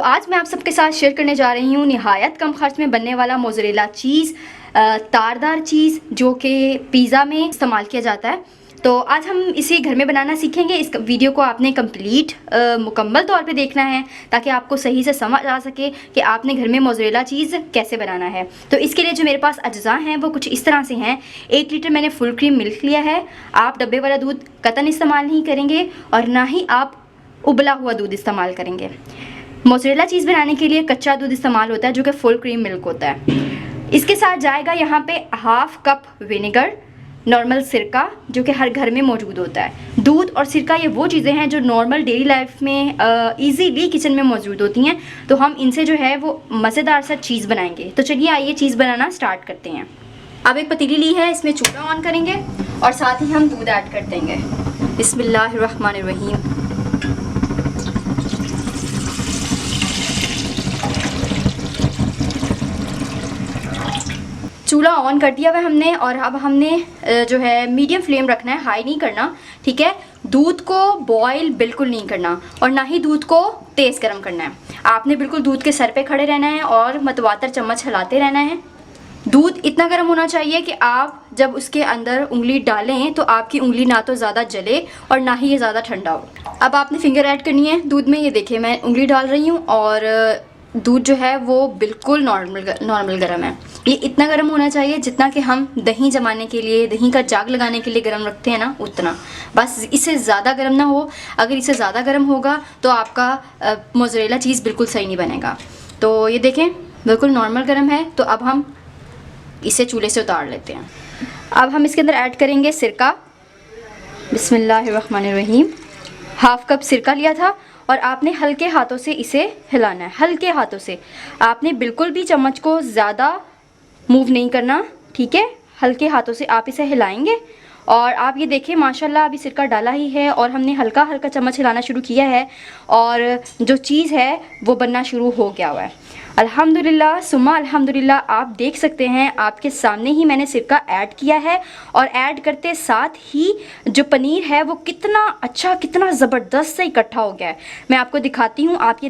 तो आज मैं आप सबके साथ शेयर करने जा रही हूँ निहायत कम खर्च में बनने वाला मोज़रेला चीज़, तारदार चीज़ जो कि पिज़्ज़ा में इस्तेमाल किया जाता है। तो आज हम इसे घर में बनाना सीखेंगे। इस वीडियो को आपने कंप्लीट मुकम्मल तौर पे देखना है ताकि आपको सही से समझ आ सके कि आपने घर में मोज़रेला चीज़ कैसे बनाना है। तो इसके लिए जो मेरे पास अज्जा हैं वो कुछ इस तरह से हैं। 1 लीटर मैंने फुल क्रीम मिल्क लिया है। आप डब्बे वाला दूध कतई इस्तेमाल नहीं करेंगे और ना ही आप उबला हुआ दूध इस्तेमाल करेंगे। मोज़रेला चीज़ बनाने के लिए कच्चा दूध इस्तेमाल होता है जो कि फुल क्रीम मिल्क होता है। इसके साथ जाएगा यहाँ पे हाफ कप विनेगर, नॉर्मल सिरका जो कि हर घर में मौजूद होता है। दूध और सिरका ये वो चीज़ें हैं जो नॉर्मल डेली लाइफ में इजीली किचन में मौजूद होती हैं। तो हम इनसे जो है वो मज़ेदार सा चीज़ बनाएंगे। तो चलिए आइए चीज़ बनाना स्टार्ट करते हैं। अब एक पतीली ली है, इसमें चूल्हा ऑन करेंगे और साथ ही हम दूध ऐड कर देंगे। बिस्मिल्लाहिर्रहमानिर्रहीम। चूल्हा ऑन कर दिया हुआ हमने और अब हमने जो है मीडियम फ्लेम रखना है, हाई नहीं करना, ठीक है। दूध को बॉईल बिल्कुल नहीं करना और ना ही दूध को तेज़ गर्म करना है। आपने बिल्कुल दूध के सर पे खड़े रहना है और मतवातर चम्मच हिलाते रहना है। दूध इतना गर्म होना चाहिए कि आप जब उसके अंदर उंगली डालें तो आपकी उंगली ना तो ज़्यादा जले और ना ही ये ज़्यादा ठंडा हो। अब आपने फिंगर ऐड करनी है दूध में। ये देखिए मैं उंगली डाल रही हूँ और दूध जो है वो बिल्कुल नॉर्मल गर्म है। ये इतना गर्म होना चाहिए जितना कि हम दही जमाने के लिए, दही का जाग लगाने के लिए गर्म रखते हैं ना, उतना। बस इससे ज़्यादा गर्म ना हो। अगर इससे ज़्यादा गर्म होगा तो आपका मोज़रेला चीज़ बिल्कुल सही नहीं बनेगा। तो ये देखें बिल्कुल नॉर्मल गर्म है। तो अब हम इसे चूल्हे से उतार लेते हैं। अब हम इसके अंदर ऐड करेंगे सिरका। बिस्मिल्लाहिर्रहमानिर्रहीम। हाफ कप सिरका लिया था और आपने हल्के हाथों से इसे हिलाना है, हल्के हाथों से। आपने बिल्कुल भी चम्मच को ज़्यादा मूव नहीं करना, ठीक है। हल्के हाथों से आप इसे हिलाएंगे और आप ये देखिए माशाल्लाह अभी सिरका डाला ही है और हमने हल्का हल्का चम्मच हिलाना शुरू किया है और जो चीज़ है वो बनना शुरू हो गया हुआ है। अल्हम्दुलिल्लाह सुम्मा अल्हम्दुलिल्लाह। आप देख सकते हैं आपके सामने ही मैंने सिरका ऐड किया है और ऐड करते साथ ही जो पनीर है वो कितना अच्छा, कितना ज़बरदस्त से इकट्ठा हो गया है। मैं आपको दिखाती हूँ, आप ये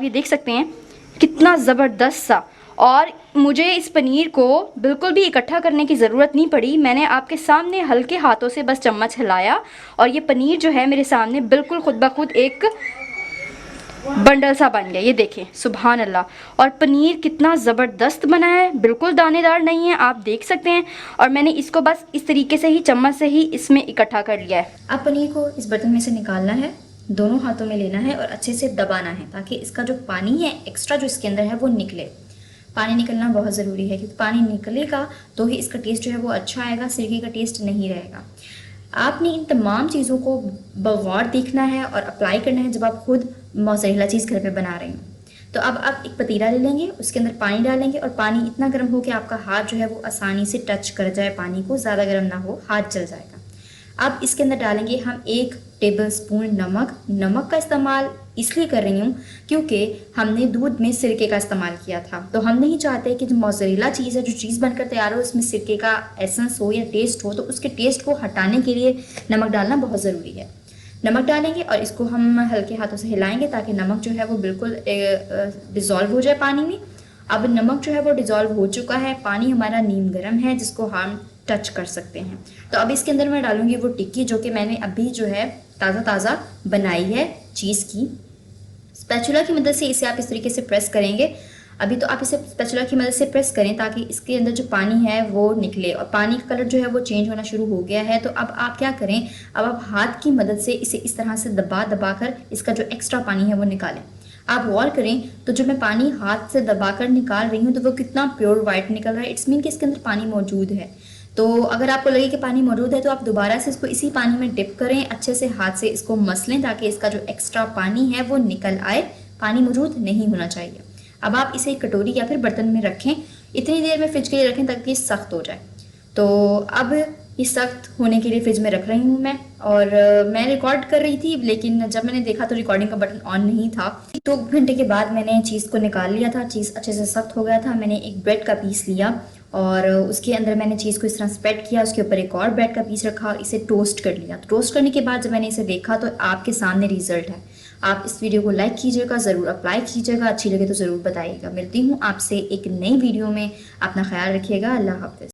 देख सकते हैं कितना ज़बरदस्त सा। और मुझे इस पनीर को बिल्कुल भी इकट्ठा करने की ज़रूरत नहीं पड़ी। मैंने आपके सामने हल्के हाथों से बस चम्मच हिलाया और ये पनीर जो है मेरे सामने बिल्कुल खुद ब खुद एक बंडल सा बन गया। ये देखें सुभान अल्लाह। और पनीर कितना ज़बरदस्त बना है, बिल्कुल दानेदार नहीं है, आप देख सकते हैं। और मैंने इसको बस इस तरीके से ही चम्मच से ही इसमें इकट्ठा कर लिया है। अब पनीर को इस बर्तन में से निकालना है, दोनों हाथों में लेना है और अच्छे से दबाना है ताकि इसका जो पानी है एक्स्ट्रा जो इसके अंदर है वो निकले। पानी निकलना बहुत ज़रूरी है क्योंकि पानी निकलेगा तो ही इसका टेस्ट जो है वो अच्छा आएगा, सिरके का टेस्ट नहीं रहेगा। आपने इन तमाम चीज़ों को बगौर देखना है और अप्लाई करना है जब आप खुद मोज़रेला चीज़ घर पे बना रहे हैं। तो अब आप एक पतीला ले लेंगे, उसके अंदर पानी डालेंगे और पानी इतना गर्म हो कि आपका हाथ जो है वो आसानी से टच कर जाए पानी को, ज़्यादा गर्म ना हो, हाथ जल जाएगा। अब इसके अंदर डालेंगे हम 1 टेबल स्पून नमक। नमक का इस्तेमाल इसलिए कर रही हूँ क्योंकि हमने दूध में सिरके का इस्तेमाल किया था। तो हम नहीं चाहते कि जो मोज़रेला चीज़ है, जो चीज़ बनकर तैयार हो, उसमें सिरके का एसेंस हो या टेस्ट हो। तो उसके टेस्ट को हटाने के लिए नमक डालना बहुत ज़रूरी है। नमक डालेंगे और इसको हम हल्के हाथों से हिलाएंगे ताकि नमक जो है वो बिल्कुल डिज़ोल्व हो जाए पानी में। अब नमक जो है वो डिज़ोल्व हो चुका है, पानी हमारा नीम गर्म है जिसको हम टच कर सकते हैं। तो अब इसके अंदर मैं डालूंगी वो टिक्की जो कि मैंने अभी जो है ताज़ा बनाई है चीज़ की। स्पैचुला की मदद से इसे आप इस तरीके से प्रेस करेंगे। अभी तो आप इसे स्पैचुला की मदद से प्रेस करें ताकि इसके अंदर जो पानी है वो निकले और पानी का कलर जो है वो चेंज होना शुरू हो गया है। तो अब आप क्या करें, अब आप हाथ की मदद से इसे इस तरह से दबा कर इसका जो एक्स्ट्रा पानी है वो निकालें। आप गौर करें तो जो मैं पानी हाथ से दबाकर निकाल रही हूँ तो वो कितना प्योर वाइट निकल रहा है। इट्स मीन कि इसके अंदर पानी मौजूद है। तो अगर आपको लगे कि पानी मौजूद है तो आप दोबारा से इसको इसी पानी में डिप करें, अच्छे से हाथ से इसको मसलें ताकि इसका जो एक्स्ट्रा पानी है वो निकल आए। पानी मौजूद नहीं होना चाहिए। अब आप इसे कटोरी या फिर बर्तन में रखें, इतनी देर में फ्रिज के लिए रखें ताकि ये सख्त हो जाए। तो अब ये सख्त होने के लिए फ्रिज में रख रही हूँ मैं। और मैं रिकॉर्ड कर रही थी लेकिन जब मैंने देखा तो रिकॉर्डिंग का बटन ऑन नहीं था। 2 घंटे के बाद मैंने चीज़ को निकाल लिया था, चीज़ अच्छे से सख्त हो गया था। मैंने एक ब्रेड का पीस लिया और उसके अंदर मैंने चीज़ को इस तरह स्प्रेड किया, उसके ऊपर एक और ब्रेड का पीस रखा और इसे टोस्ट कर लिया। तो टोस्ट करने के बाद जब मैंने इसे देखा तो आपके सामने रिजल्ट है। आप इस वीडियो को लाइक कीजिएगा, ज़रूर अप्लाई कीजिएगा, अच्छी लगे तो ज़रूर बताइएगा। मिलती हूँ आपसे एक नई वीडियो में, अपना ख्याल रखिएगा। अल्लाह हाफ़िज़।